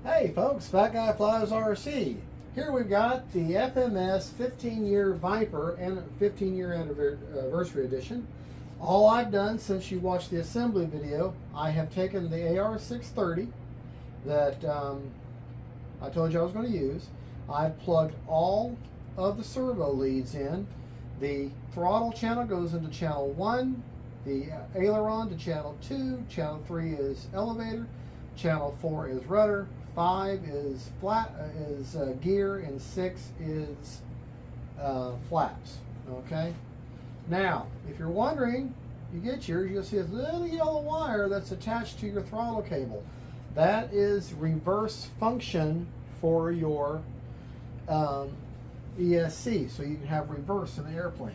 Hey folks, Fat Guy Flies RC. Here we've got the FMS 15-year VIPER and 15-year anniversary edition. All I've done since you watched the assembly video, I have taken the AR630 that I told you I was going to use. I've plugged all of the servo leads in. The throttle channel goes into channel 1, the aileron to channel 2, channel 3 is elevator, channel 4 is rudder, 5 is gear, and 6 is flaps. Okay. Now, if you're wondering, you get yours, you'll see a little yellow wire that's attached to your throttle cable. That is reverse function for your ESC, so you can have reverse in the airplane.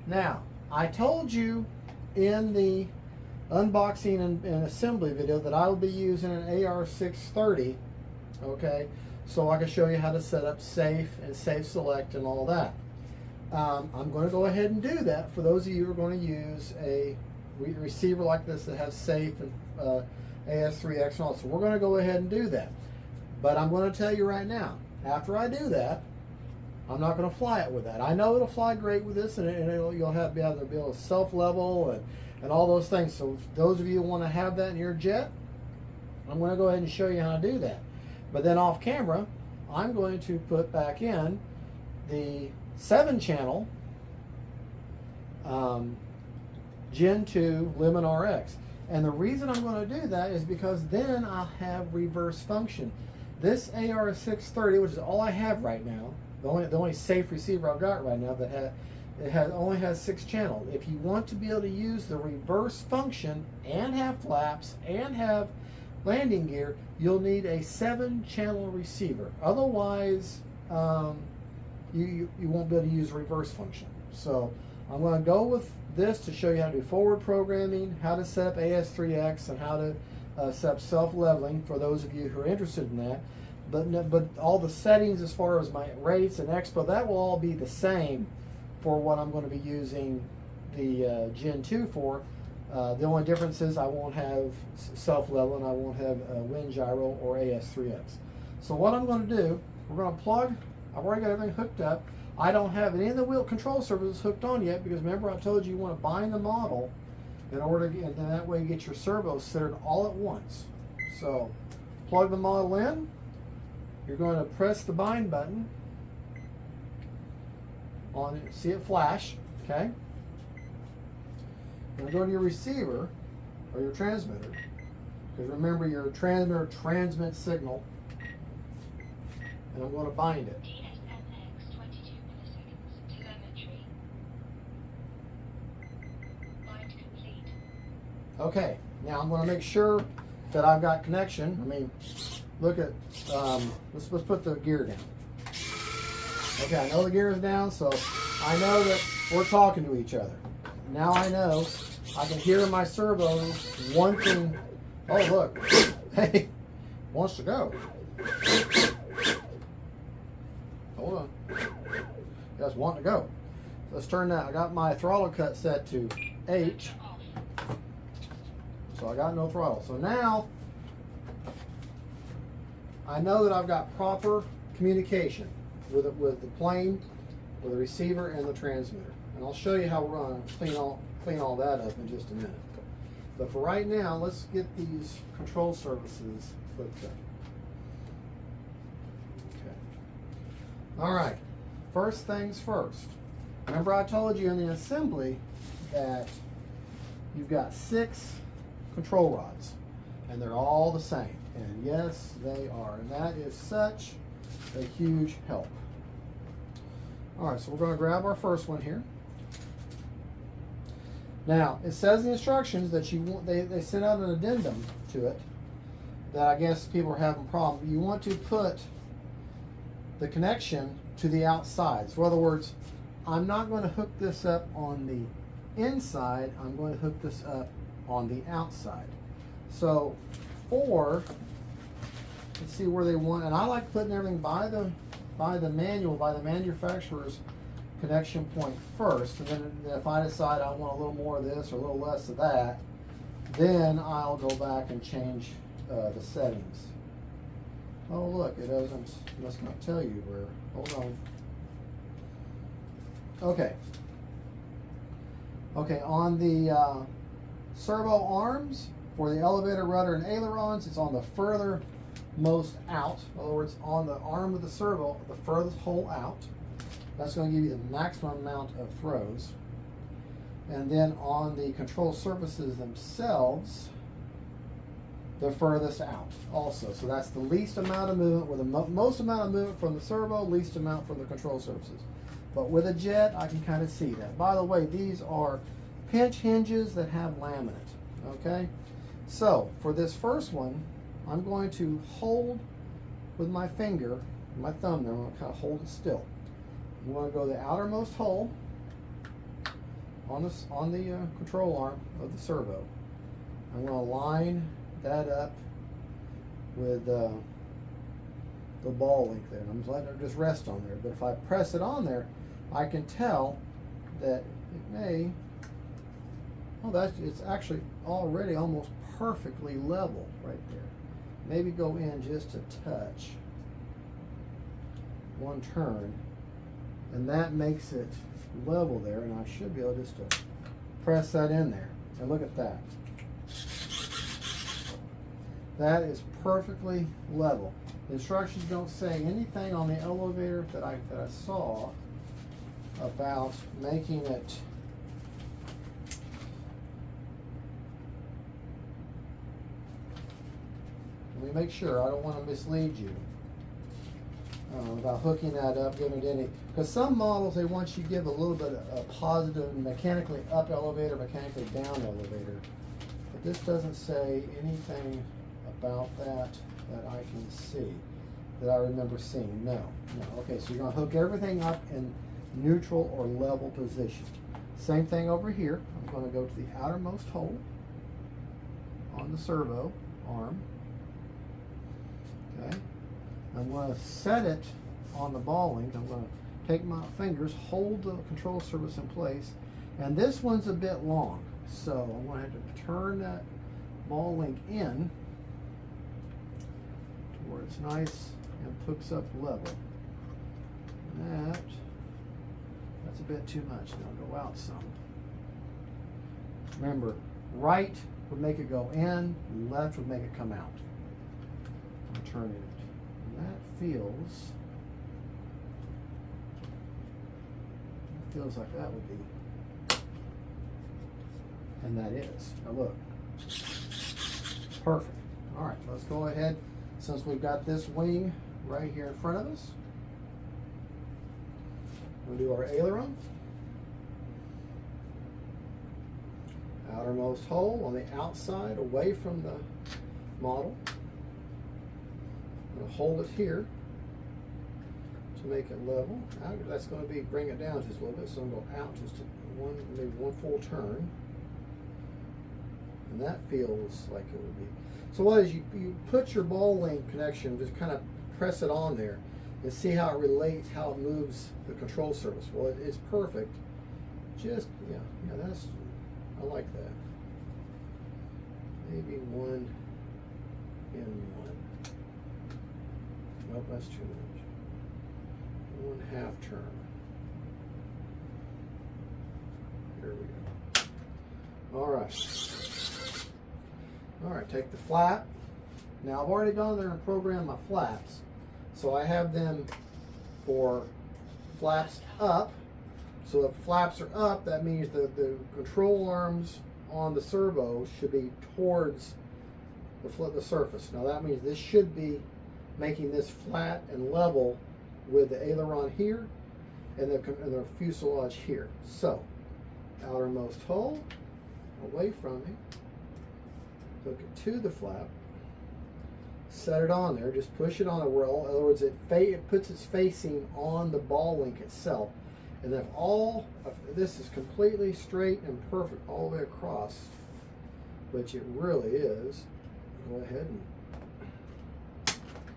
Now, I told you in the unboxing and assembly video that I will be using an AR630, okay, so I can show you how to set up safe and safe select and all that. I'm going to go ahead and do that for those of you who are going to use a receiver like this that has safe and AS3X and all. So we're going to go ahead and do that. But I'm going to tell you right now, after I do that, I'm not going to fly it with that. I know it'll fly great with this, and you'll be able to self-level and all those things. So those of you who want to have that in your jet, I'm going to go ahead and show you how to do that. But then off camera, I'm going to put back in the 7-channel Gen 2 Lemon RX. And the reason I'm going to do that is because then I'll have reverse function. This AR630, which is all I have right now, the only safe receiver I've got right now that only has 6 channels. If you want to be able to use the reverse function and have flaps and have landing gear, you'll need a 7-channel receiver. Otherwise, you won't be able to use reverse function. So I'm going to go with this to show you how to do forward programming, how to set up AS3X, and how to set up self-leveling for those of you who are interested in that. But all the settings as far as my rates and expo, that will all be the same for what I'm going to be using the Gen 2 for. The only difference is I won't have self-level and I won't have wind gyro or AS3X. So what I'm going to do, we're going to plug. I've already got everything hooked up. I don't have any of the wheel control surfaces hooked on yet because remember I told you want to bind the model in order to, and then that way you get your servos centered all at once. So plug the model in. You're going to press the bind button on it, see it flash, okay? You're going to go to your receiver or your transmitter, because remember your transmitter transmits signal, and I'm going to bind it. Okay, now I'm going to make sure that I've got connection. I mean, look at, let's put the gear down. Okay, I know the gear is down, so I know that we're talking to each other. Now I know I can hear in my servos wanting, oh look, hey, wants to go. Hold on. Yes, wanting to go. So let's turn that. I got my throttle cut set to H. So I got no throttle. So now I know that I've got proper communication with the plane, with the receiver, and the transmitter. And I'll show you how we're going to clean all that up in just a minute. But for right now, let's get these control surfaces hooked up. Okay. All right. First things first. Remember I told you in the assembly that you've got 6 control rods, and they're all the same. And yes, they are. And that is such a huge help. All right, so we're going to grab our first one here. Now, it says in the instructions that they sent out an addendum to it that I guess people are having problems. You want to put the connection to the outside. So in other words, I'm not going to hook this up on the inside. I'm going to hook this up on the outside. So let's see where they want, and I like putting everything by the manual, by the manufacturer's connection point first, and then if I decide I want a little more of this or a little less of that, then I'll go back and change the settings. Oh look, it doesn't, must not tell you where. Hold on. Okay. Okay, on the servo arms for the elevator, rudder, and ailerons, it's on the furthermost out. In other words, on the arm of the servo, the furthest hole out. That's going to give you the maximum amount of throws. And then on the control surfaces themselves, the furthest out also. So that's the least amount of movement, with the most amount of movement from the servo, least amount from the control surfaces. But with a jet, I can kind of see that. By the way, these are pinch hinges that have laminate, okay? So for this first one, I'm going to hold with my finger, my thumb there, I'm going to kind of hold it still. I'm going to go to the outermost hole on the control arm of the servo. I'm going to line that up with the ball link there. I'm just letting it just rest on there. But if I press it on there, I can tell that it may, it's actually already almost perfectly level right there. Maybe go in just a touch, one turn, and that makes it level there, and I should be able just to press that in there. And look at that. That is perfectly level. The instructions don't say anything on the elevator that I saw about making it let me make sure, I don't want to mislead you about hooking that up, giving it any, because some models they want you to give a little bit of a positive mechanically up elevator, mechanically down elevator, but this doesn't say anything about that I can see, that I remember seeing. No. Okay, so you're going to hook everything up in neutral or level position. Same thing over here. I'm going to go to the outermost hole on the servo arm. Okay. I'm going to set it on the ball link. I'm going to take my fingers, hold the control surface in place, and this one's a bit long, so I'm going to have to turn that ball link in to where it's nice and hooks up level. And that's a bit too much. Now go out some. Remember, right would make it go in, left would make it come out. I'm turning it. And that feels like that would be, and that is. Now look, perfect. All right, let's go ahead, since we've got this wing right here in front of us, we'll do our aileron. Outermost hole on the outside, away from the model. I'm going to hold it here to make it level. That's going to be, bring it down just a little bit, so I'm going to go out just maybe one full turn. And that feels like it would be. So what is, you put your ball link connection, just kind of press it on there and see how it relates, how it moves the control surface. Well, it is perfect. Just, yeah, that's, I like that. Maybe one in one. Nope, that's too much. 1/2 turn. There we go. All right. All right, take the flap. Now I've already gone there and programmed my flaps. So I have them for flaps up. So if flaps are up, that means the control arms on the servo should be towards the surface. Now that means this should be making this flat and level with the aileron here and the fuselage here. So, outermost hole, away from me, hook it to the flap, set it on there, just push it on the roll. In other words, it puts its facing on the ball link itself. And if all of this is completely straight and perfect all the way across, which it really is, go ahead and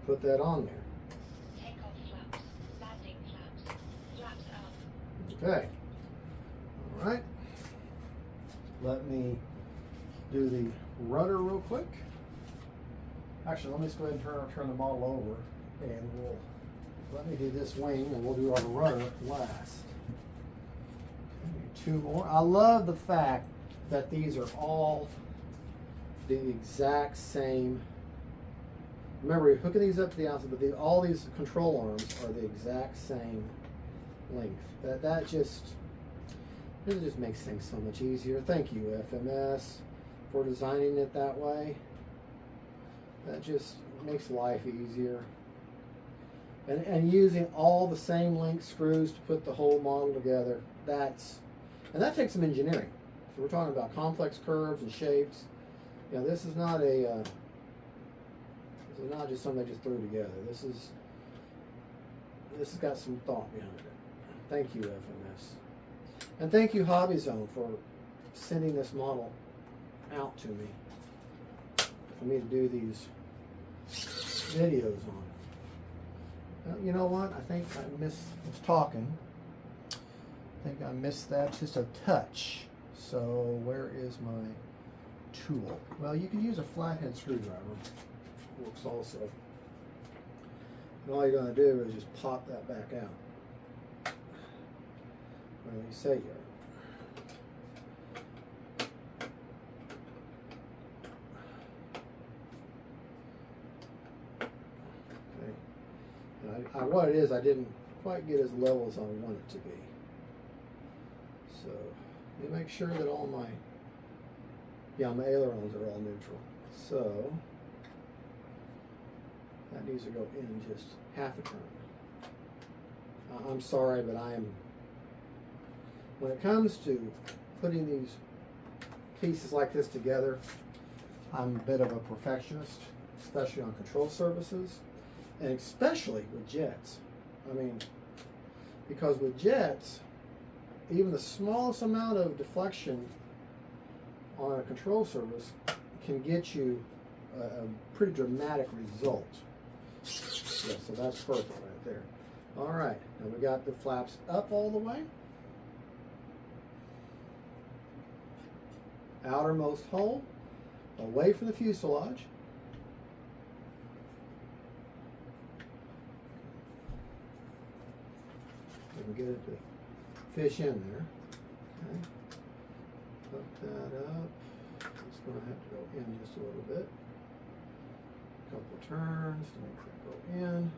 put that on there. Take off flaps, landing flaps, flaps up. Okay. All right. Let me do the rudder real quick. Actually, let me just go ahead and turn the model over, and let me do this wing, and we'll do our rudder last. Two more. I love the fact that these are all the exact same. Remember, you're hooking these up to the outside, but all these control arms are the exact same length. That just makes things so much easier. Thank you, FMS, for designing it that way. That just makes life easier. And using all the same length screws to put the whole model together. And that takes some engineering. So we're talking about complex curves and shapes. You know, this is not just something they just threw together. This has got some thought behind it. Thank you, FMS. And thank you, Hobby Zone, for sending this model out to me for me to do these videos on. You know what? I think I was talking. I think I missed that just a touch. So where is my tool? Well, you can use a flathead screwdriver. Works also. And all you're going to do is just pop that back out. Well, you say you are. What it is, I didn't quite get as level as I want it to be. So, let me make sure that all my ailerons are all neutral. So, that needs to go in just half a turn. I'm sorry, but when it comes to putting these pieces like this together, I'm a bit of a perfectionist, especially on control surfaces. And especially with jets. I mean, because with jets, even the smallest amount of deflection on a control surface can get you a pretty dramatic result. Yeah, so that's perfect right there. All right, now we got the flaps up all the way. Outermost hole, away from the fuselage. And get it to fish in there. Okay. Hook that up. It's going to have to go in just a little bit. A couple of turns to make that go in.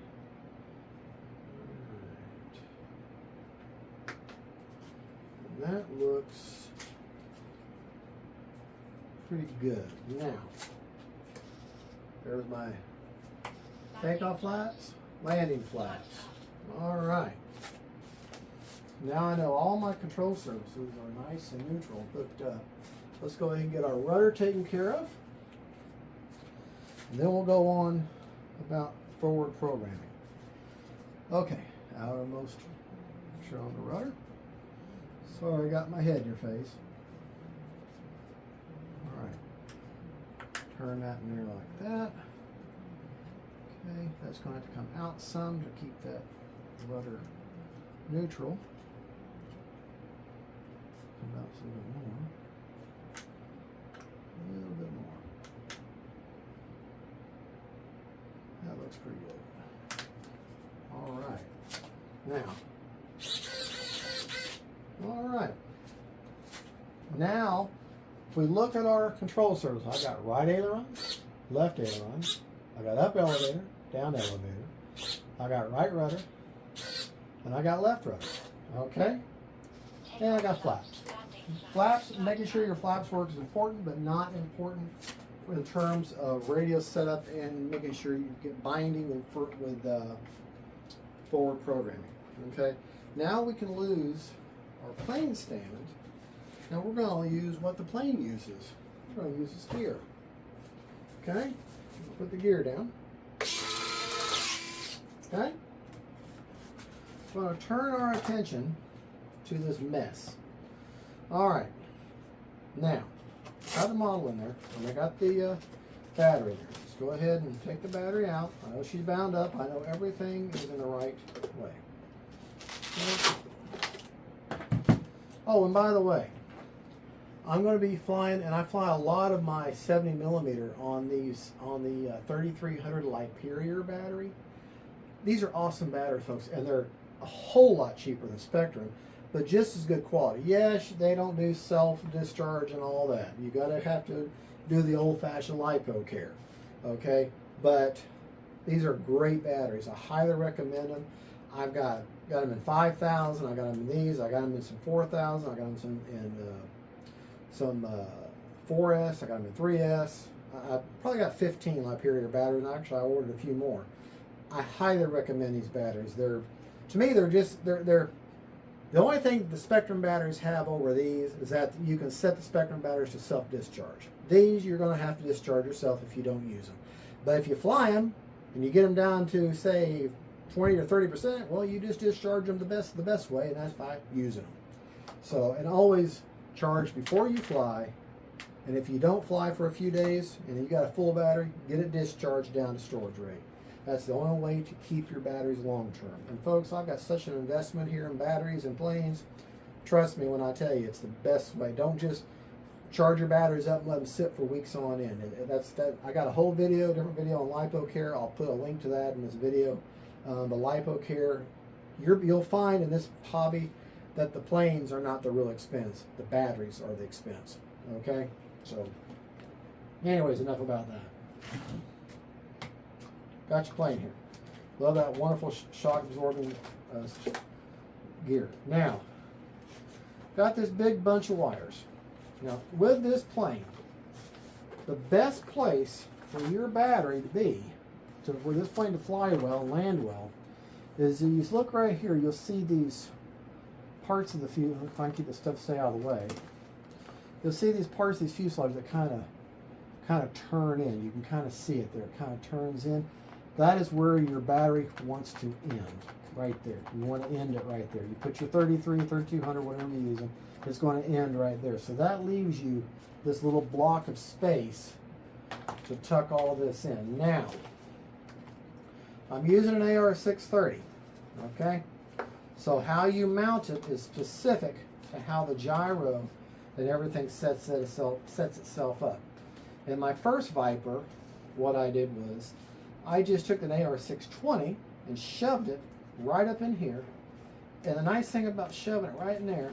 Alright. And that looks pretty good. Now, there's my takeoff flaps, landing flaps. Alright. Now I know all my control surfaces are nice and neutral, but let's go ahead and get our rudder taken care of. And then we'll go on about forward programming. Okay, outermost show on the rudder. Sorry, I got my head in your face. Alright, turn that in there like that. Okay, that's going to have to come out some to keep that rudder neutral. About a little bit more. That looks pretty good. All right. Now, if we look at our control surface, I got right aileron, left aileron, I got up elevator, down elevator, I got right rudder, and I got left rudder. Okay? And I got flaps. Flaps, making sure your flaps work is important, but not important in terms of radio setup and making sure you get binding with forward programming. Okay, now we can lose our plane stand. Now we're going to use what the plane uses. We're going to use this gear. Okay, put the gear down. Okay, we're going to turn our attention to this mess. All right, now got the model in there, and I got the battery there. Let's go ahead and take the battery out. I know she's bound up. I know everything is in the right way. Oh, and by the way, I'm going to be flying, and I fly a lot of my 70 millimeter on the 3300 Hyperior battery. These are awesome batteries, folks, and they're a whole lot cheaper than Spektrum, but just as good quality. Yes, they don't do self-discharge and all that. You have to do the old-fashioned lipo care, okay? But these are great batteries. I highly recommend them. I've got them in 5,000. I got them in these. I got them in some 4,000. I got them in some 4S. I got them in 3S. I probably got 15 Hyperior batteries, and actually I ordered a few more. I highly recommend these batteries. They're the only thing the Spektrum batteries have over these is that you can set the Spektrum batteries to self-discharge. These you're going to have to discharge yourself if you don't use them. But if you fly them and you get them down to, say, 20 or 30%, well, you just discharge them the best way, and that's by using them. So, and always charge before you fly. And if you don't fly for a few days and you got a full battery, get it discharged down to storage rate. That's the only way to keep your batteries long term. And folks, I've got such an investment here in batteries and planes. Trust me when I tell you, it's the best way. Don't just charge your batteries up and let them sit for weeks on end. I got a whole different video on lipo care. I'll put a link to that in this video. The lipo care, you'll find in this hobby that the planes are not the real expense. The batteries are the expense. Okay? So, anyways, enough about that. Got your plane here. Love that wonderful shock absorbing gear. Now, got this big bunch of wires. Now, with this plane, the best place for your battery to be, for this plane to fly well and land well, is you look right here, you'll see these parts of the fuselage. If I can keep the stuff stay out of the way, you'll see these parts of these fuselage that kind of turn in. You can kind of see it there. It kind of turns in. That is where your battery wants to end, right there. You want to end it right there. You put your 33, 3200, whatever you're using, it's going to end right there. So that leaves you this little block of space to tuck all this in. Now, I'm using an AR630, okay? So how you mount it is specific to how the gyro and everything sets itself up. In my first VIPER, what I did was, I just took an AR620 and shoved it right up in here. And the nice thing about shoving it right in there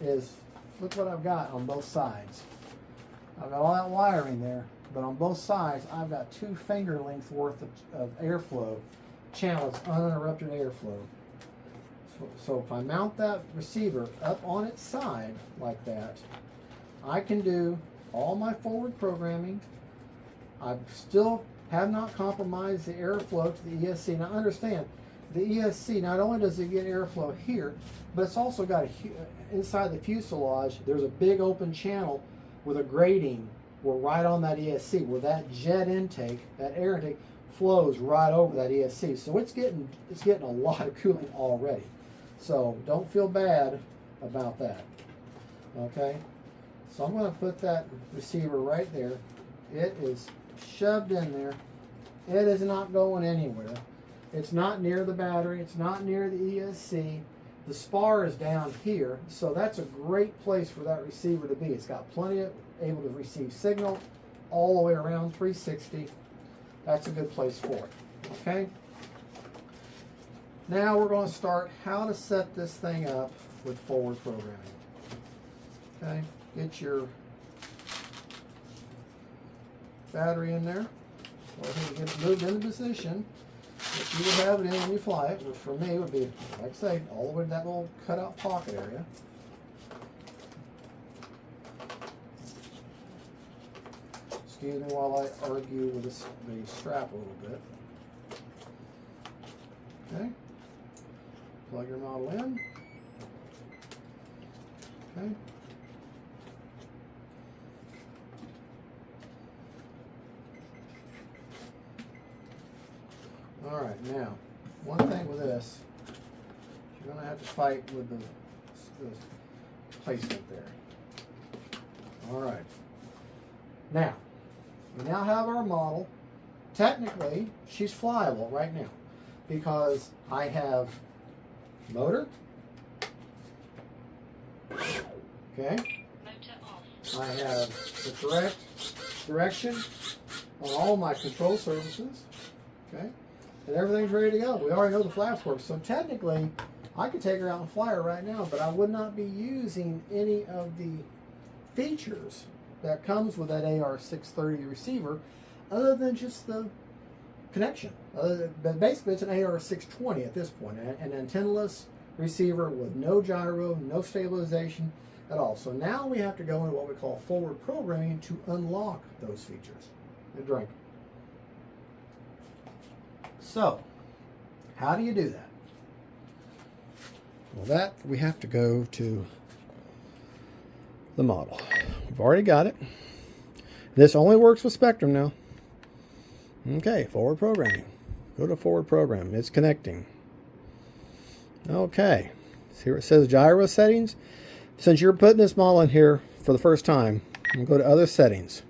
is, look what I've got on both sides. I've got all that wiring there, but on both sides, I've got 2 finger length worth of airflow channels, uninterrupted airflow. So if I mount that receiver up on its side like that, I can do all my forward programming. I still have not compromised the airflow to the ESC. Now understand, the ESC, not only does it get airflow here, but it's also got inside the fuselage, there's a big open channel with a grating where right on that ESC, where that jet intake, that air intake, flows right over that ESC. So it's getting a lot of cooling already. So don't feel bad about that. Okay? So I'm going to put that receiver right there. It is shoved in there. It is not going anywhere. It's not near the battery. It's not near the ESC. The spar is down here, so that's a great place for that receiver to be. It's got plenty of able to receive signal all the way around 360. That's a good place for it. Okay? Now we're going to start how to set this thing up with forward programming. Okay? Get your battery in there. Go ahead and get it moved into position that you would have it in when you fly it, which for me would be, like I say, all the way to that little cutout pocket area. Excuse me while I argue with the strap a little bit. Okay. Plug your model in. Okay. All right, now, one thing with this, you're going to have to fight with the placement there. All right. Now, we now have our model. Technically, she's flyable right now because I have motor. Okay. Motor off. I have the correct direction on all my control surfaces. Okay, and everything's ready to go. We already know the flaps work, so technically I could take her out and fly her right now, but I would not be using any of the features that comes with that AR630 receiver other than just the connection. But basically it's an AR620 at this point, an antenna-less receiver with no gyro, no stabilization at all. So now we have to go into what we call forward programming to unlock those features. A drink. So, how do you do that? Well, that we have to go to the model. We've already got it. This only works with Spektrum now. Okay, forward programming. Go to forward program. It's connecting. Okay. See where it says gyro settings? Since you're putting this model in here for the first time, I'm going to go to other settings.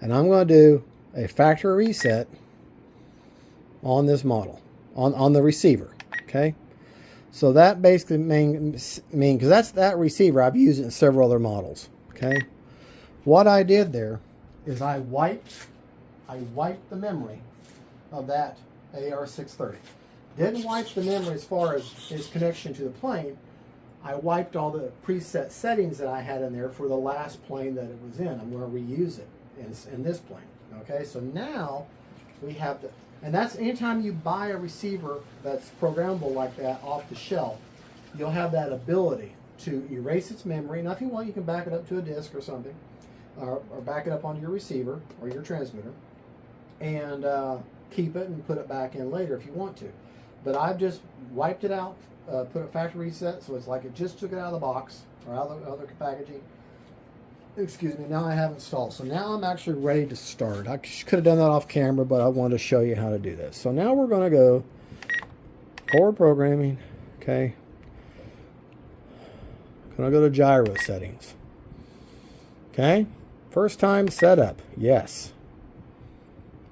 And I'm going to do a factory reset on this model, on the receiver. Okay. So that basically means, because that receiver, I've used it in several other models. Okay. What I did there is I wiped the memory of that AR630. Didn't wipe the memory as far as its connection to the plane. I wiped all the preset settings that I had in there for the last plane that it was in. I'm going to reuse it in this plane. Okay, so now we have to, and that's anytime you buy a receiver that's programmable like that off the shelf, you'll have that ability to erase its memory. Now if you want, you can back it up to a disk or something, or back it up onto your receiver or your transmitter, and keep it and put it back in later if you want to. But I've just wiped it out, put a factory reset, so it's like it just took it out of the box or out of the other packaging. Excuse me, now I have installed. So now I'm actually ready to start. I could have done that off camera, but I wanted to show you how to do this. So now we're going to go forward programming. Okay. Going to go to gyro settings. Okay. First time setup. Yes.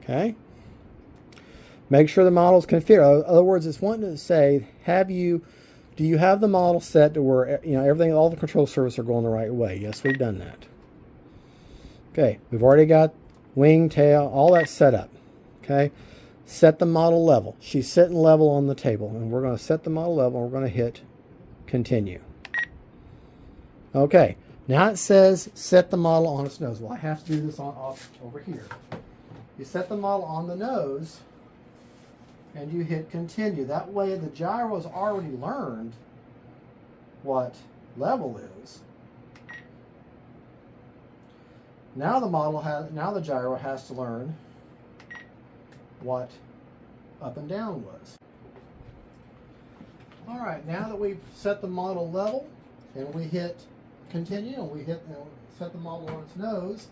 Okay. Make sure the model's configured. In other words, it's wanting to say, do you have the model set to where everything, all the control surfaces are going the right way? Yes, we've done that. Okay, we've already got wing, tail, all that set up. Okay, set the model level. She's sitting level on the table, and we're going to set the model level, and we're going to hit continue. Okay, now it says set the model on its nose. Well, I have to do this off over here. You set the model on the nose, and you hit continue. That way the gyro has already learned what level is. Now the gyro has to learn what up and down was. All right, now that we've set the model level and we hit continue and we set the model on its nose,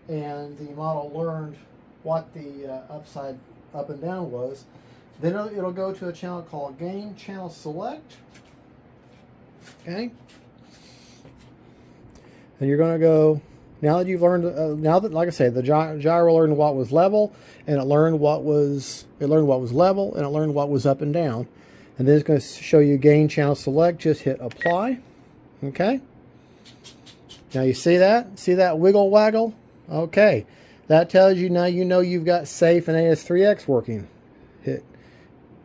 and the model learned what the up and down was, then it'll go to a channel called Gain Channel Select. Okay. And you're going to go, now that you've learned, now that, like I said, the gyro learned what was level, and it learned what was level, and it learned what was up and down. And then it's going to show you Gain Channel Select. Just hit apply. Okay. Now you see that? See that wiggle waggle? Okay. That tells you now you've got safe and AS3X working.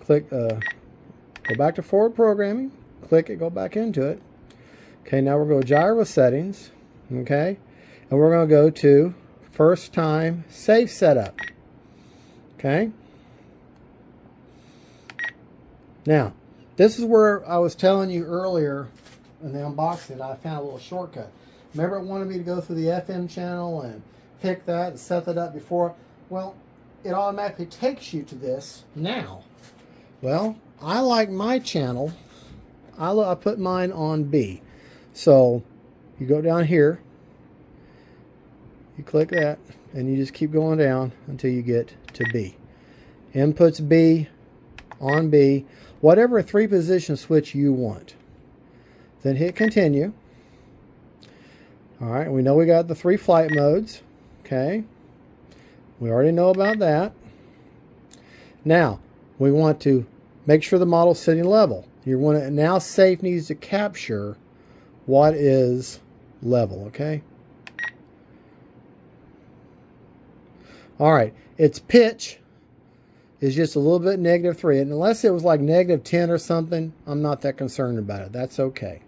Click, go back to forward programming. Click it, go back into it. Okay, now we're going to go gyro settings. Okay, and we're going to go to first time safe setup. Okay. Now, this is where I was telling you earlier in the unboxing that I found a little shortcut. Remember it wanted me to go through the FM channel and pick that and set that up before? Well, it automatically takes you to this now. Well, I like my channel. I put mine on B. So you go down here, you click that, and you just keep going down until you get to B. Inputs B, on B, whatever 3-position switch you want. Then hit continue. All right, we know we got the 3 flight modes. Okay, we already know about that. Now, we want to make sure the model's sitting level. You want to, now safe needs to capture what is level, okay? All right, its pitch is just a little bit -3. And unless it was like -10 or something, I'm not that concerned about it. That's okay.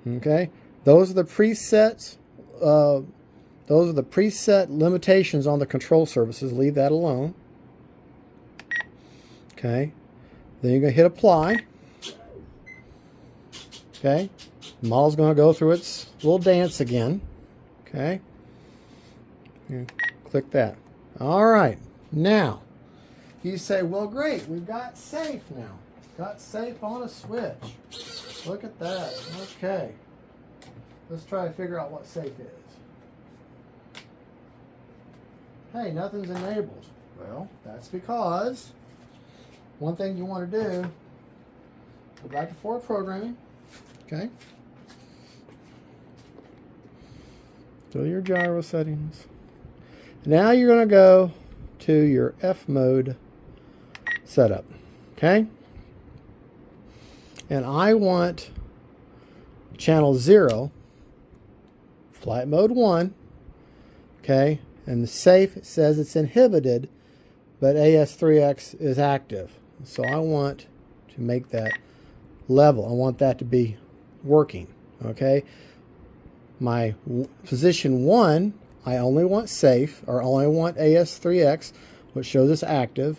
Okay, those are the presets. Those are the preset limitations on the control surfaces. Leave that alone. Okay, then you're going to hit apply. Okay, the model's going to go through its little dance again. Okay, click that. All right, now you say, well, great, we've got safe now. Got safe on a switch. Look at that. Okay, let's try to figure out what safe is. Hey, nothing's enabled. Well, that's because one thing you want to do, go back to forward programming. Okay. Go to your gyro settings. Now you're going to go to your F mode setup. Okay. And I want channel 0, flight mode 1. Okay. And the safe says it's inhibited, but AS3X is active. So I want to make that level. I want that to be working. Okay. My position 1, I only want safe, or only want AS3X, which shows it's active.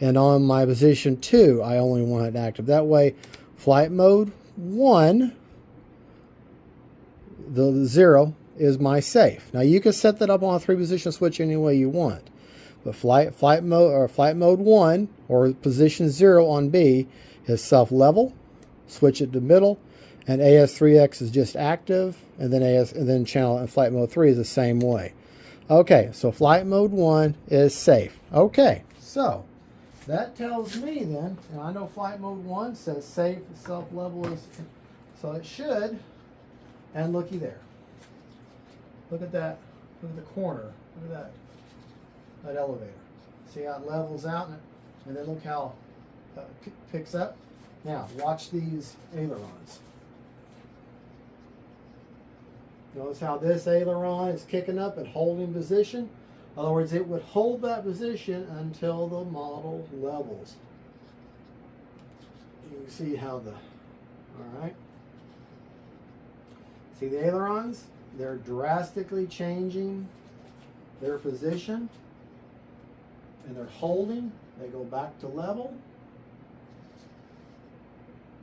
And on my position 2, I only want it active. That way, flight mode 1, the 0, is my safe. Now you can set that up on a 3-position switch any way you want. But flight mode 1 or position 0 on B is self-level. Switch it to middle, and AS3X is just active, and then channel and flight mode 3 is the same way. Okay, so flight mode 1 is safe. Okay, so that tells me then, and I know flight mode 1 says safe, self-level is, so it should, and looky there. Look at that, look at the corner, look at that elevator. See how it levels out, and then look how it picks up. Now, watch these ailerons. Notice how this aileron is kicking up and holding position. In other words, it would hold that position until the model levels. You can see how all right. See the ailerons? They're drastically changing their position, and they're holding. They go back to level.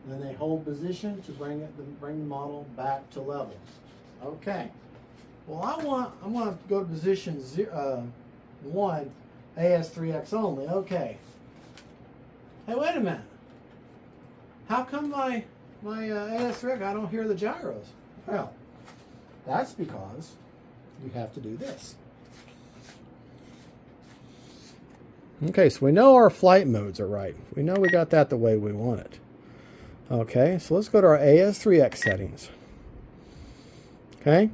Then they hold position to bring the model back to level. Okay. Well, I'm going to go to position 1, AS3X only. Okay. Hey, wait a minute. How come my AS3X, I don't hear the gyros? Well, that's because you have to do this. Okay, so we know our flight modes are right. We know we got that the way we want it. Okay, so let's go to our AS3X settings. Okay.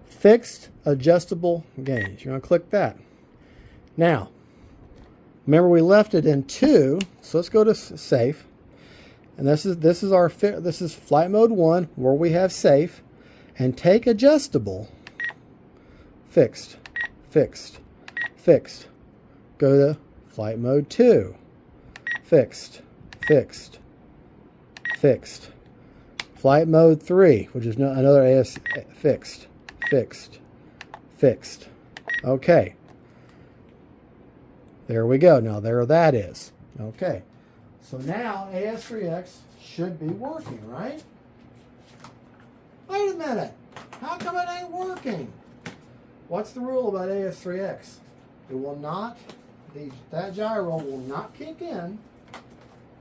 Fixed adjustable gauge. You're going to click that. Now, remember we left it in 2, so let's go to safe. And this is flight mode 1 where we have safe, and take adjustable, fixed, fixed, fixed. Go to flight mode 2, fixed, fixed, fixed. Flight mode 3, which is another AS, fixed, fixed, fixed. Okay. There we go. Now there that is. Okay. So now AS3X should be working, right? Wait a minute. How come it ain't working? What's the rule about AS3X? It will not, that gyro will not kick in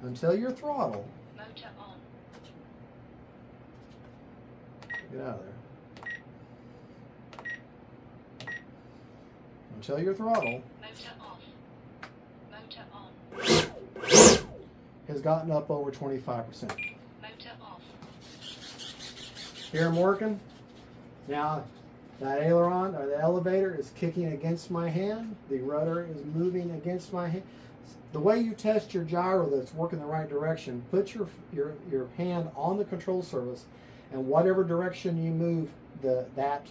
until your throttle. Motor on. Get out of there. Until your throttle. Motor off. Motor on. Has gotten up over 25%. Motor off. Here I'm working. Now that aileron or the elevator is kicking against my hand. The rudder is moving against my hand. The way you test your gyro that's working the right direction, put your hand on the control surface, and whatever direction you move that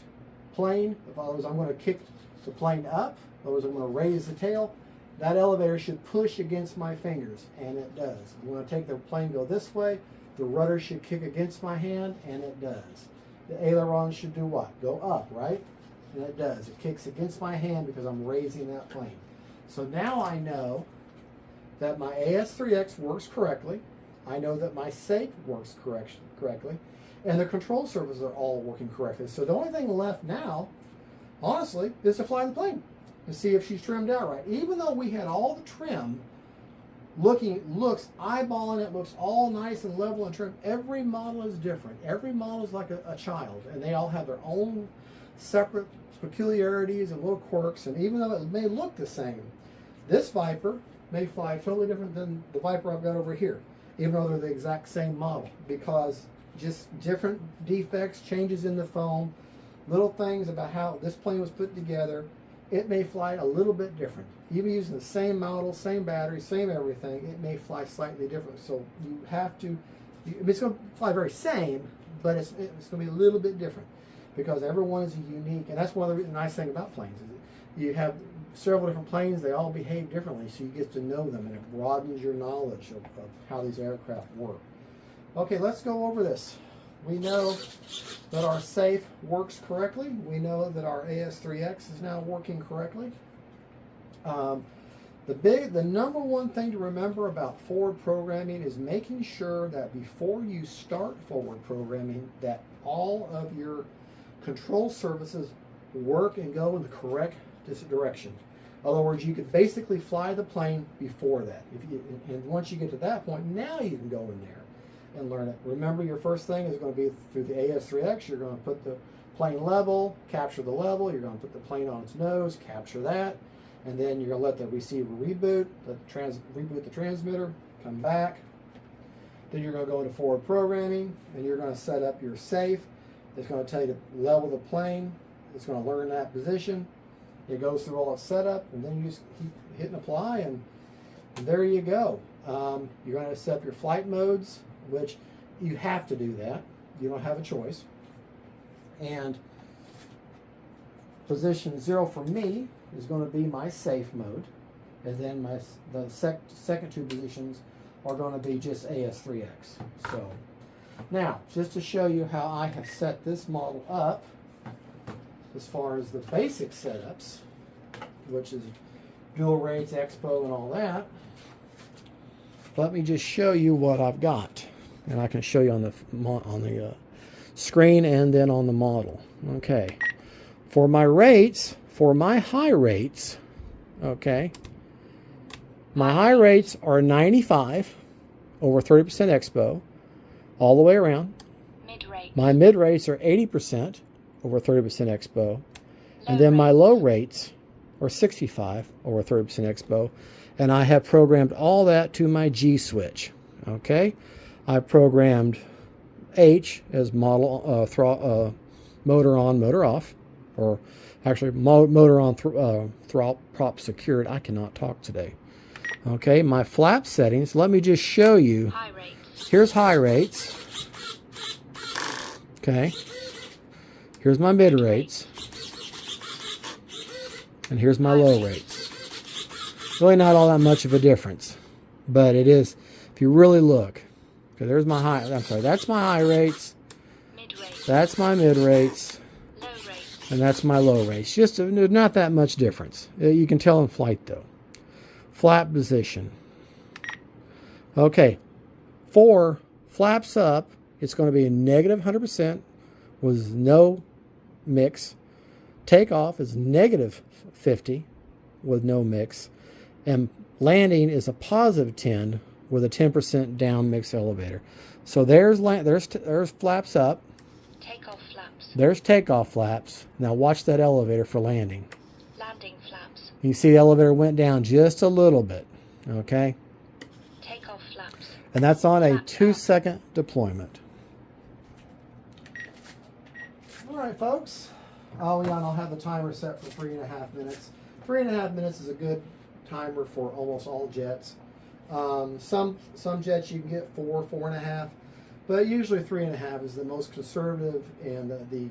plane. If I was, I'm going to kick the plane up. If I was, I'm going to raise the tail. That elevator should push against my fingers, and it does. I'm going to take the plane, go this way. The rudder should kick against my hand, and it does. The aileron should do what? Go up, right? And it does. It kicks against my hand because I'm raising that plane. So now I know that my AS3X works correctly. I know that my safe works correctly. And the control surfaces are all working correctly. So the only thing left now, honestly, is to fly the plane and see if she's trimmed out right. Even though we had all the trim, eyeballing it, looks all nice and level and trim. Every model is different. Every model is like a child, and they all have their own separate peculiarities and little quirks. And even though it may look the same, this Viper may fly totally different than the Viper I've got over here, even though they're the exact same model, because just different defects, changes in the foam, little things about how this plane was put together. It may fly a little bit different. Even using the same model, same battery, same everything, it may fly slightly different. So you have to, it's going to fly very same, but it's going to be a little bit different because everyone is unique. And that's one of the nice things about planes. Is you have several different planes, they all behave differently, so you get to know them, and it broadens your knowledge of how these aircraft work. Okay, let's go over this. We know that our safe works correctly. We know that our AS3X is now working correctly. The number one thing to remember about forward programming is making sure that before you start forward programming, that all of your control surfaces work and go in the correct direction. In other words, you could basically fly the plane before that. And once you get to that point, now you can go in there and learn it. Remember, your first thing is going to be through the AS3X. You're going to put the plane level, capture the level. You're going to put the plane on its nose, capture that. And then you're going to let the receiver reboot, reboot the transmitter, come back. Then you're going to go into forward programming, and you're going to set up your safe. It's going to tell you to level the plane. It's going to learn that position. It goes through all its setup, and then you just keep hitting apply, and there you go. You're going to set up your flight modes, which you have to do that. You don't have a choice. And position 0 for me is going to be my safe mode, and then the second two positions are going to be just AS3X. So now, just to show you how I have set this model up, as far as the basic setups, which is dual rates, expo, and all that, let me just show you what I've got, and I can show you on the screen and then on the model. Okay, for my rates, for my high rates, okay, my high rates are 95 over 30% expo all the way around. Mid-rate. My mid rates are 80% over 30% expo, and then my low rates are 65 over 30% expo, and I have programmed all that to my G switch. Okay, I've programmed H as model motor on, motor off, or actually motor on, throttle prop secured. I cannot talk today. Okay, my flap settings, let me just show you. High rates. Here's high rates. Okay, here's my mid rates, and here's my low rates. Really not all that much of a difference, but it is if you really look. Okay, there's my high, I'm sorry, that's my high rates, Mid-rate. that's my mid rates, Low rates. and that's my low rates. Just not that much difference. You can tell in flight though. Flap position. Okay, for flaps up, it's going to be a negative 100% with no mix. Takeoff is negative 50 with no mix. And landing is a positive 10 with a 10% down mix elevator. So there's flaps up. Takeoff flaps. There's takeoff flaps. Now watch that elevator for landing. Landing flaps. You see the elevator went down just a little bit. Okay? Takeoff flaps. And that's on a Flaps up. 2-second deployment. All right, folks. Oh, yeah, and I'll have the timer set for 3.5 minutes. 3.5 minutes is a good timer for almost all jets. Some jets you can get 4.5, but usually 3.5 is the most conservative and the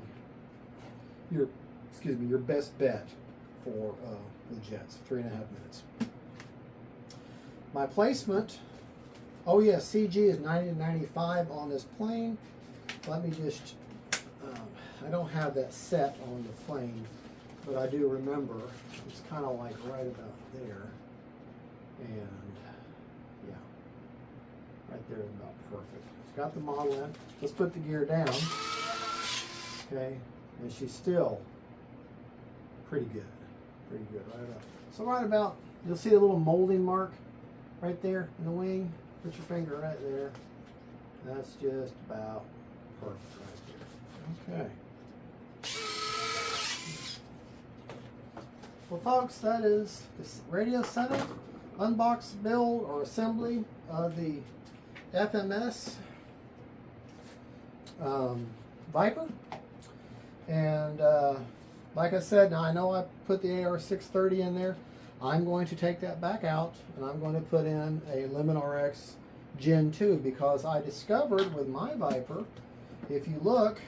your best bet for the jets. 3.5 minutes. My placement. Oh yes, CG is 90 to 95 on this plane. Let me just. I don't have that set on the plane, but I do remember it's kind of like right about there, and yeah, right there is about perfect. It's got the model in. Let's put the gear down. Okay, and she's still pretty good right about. So right about, you'll see a little molding mark right there in the wing. Put your finger right there. That's just about perfect right there. Okay. Well, folks, that is this radio setup, unboxed build or assembly of the FMS VIPER. And like I said, now I know I put the AR630 in there. I'm going to take that back out, and I'm going to put in a Lemon RX Gen 2, because I discovered with my VIPER, if you look,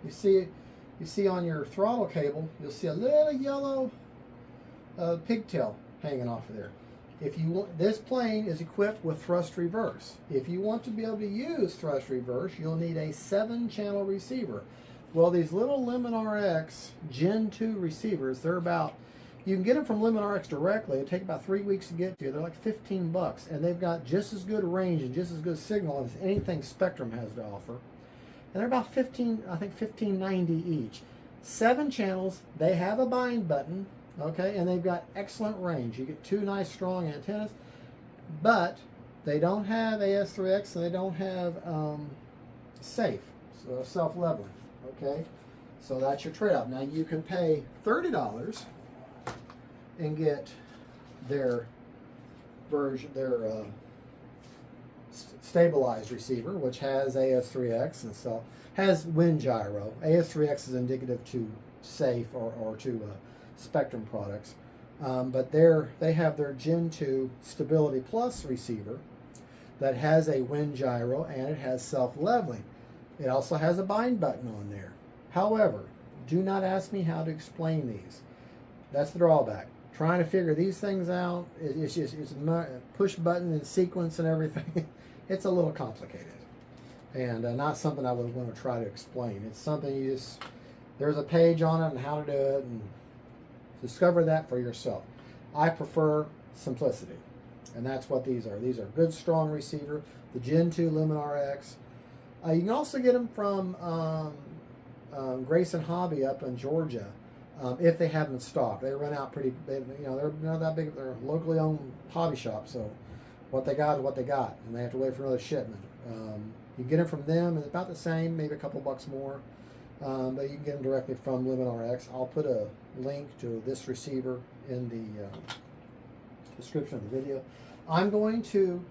you see on your throttle cable, you'll see a little yellow pigtail hanging off of there. If you want, this plane is equipped with thrust reverse. If you want to be able to use thrust reverse, you'll need a 7-channel receiver. Well, these little Lemon RX Gen 2 receivers, they're about, you can get them from Lemon RX directly. It'll take about 3 weeks to get to you. They're like $15, and they've got just as good range and just as good signal as anything Spektrum has to offer. And they're about $15.90 each. 7 channels. They have a bind button. Okay, and they've got excellent range. You get 2 nice strong antennas, but they don't have AS3X, and they don't have safe, so self-leveling. Okay, so that's your trade-off. Now you can pay $30 and get their version, their stabilized receiver, which has AS3X and so has wind gyro. AS3X is indicative to safe or to Spektrum products, but they have their Gen 2 Stability Plus receiver that has a wind gyro, and it has self-leveling. It also has a bind button on there. However, do not ask me how to explain these. That's the drawback. Trying to figure these things out, it's a push button and sequence and everything. It's a little complicated, and not something I would want to try to explain. It's something you just, there's a page on it and how to do it, and discover that for yourself. I prefer simplicity, and that's what these are. These are good, strong receiver. The Gen 2 Lemon RX. You can also get them from Grayson Hobby up in Georgia, if they have them in stock. They run out pretty. They're not that big. They're a locally owned hobby shop, so what they got is what they got, and they have to wait for another shipment. You can get them from them. It's about the same, maybe a couple bucks more. But you can get them directly from Lemon RX. I'll put a link to this receiver in the description of the video. I'm going to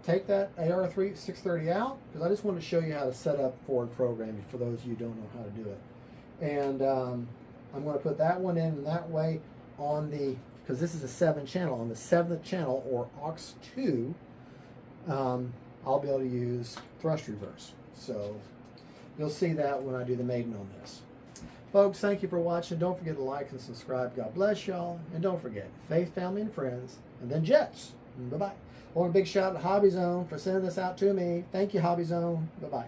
take that AR630 out, because I just want to show you how to set up forward programming for those of you who don't know how to do it. And I'm going to put that one in that way on the, because this is a 7-channel, on the 7th channel, or aux2, I'll be able to use thrust reverse. So you'll see that when I do the maiden on this. Folks, thank you for watching. Don't forget to like and subscribe. God bless y'all. And don't forget, faith, family, and friends. And then jets. Bye-bye. I want a big shout out to Hobby Zone for sending this out to me. Thank you, Hobby Zone. Bye-bye.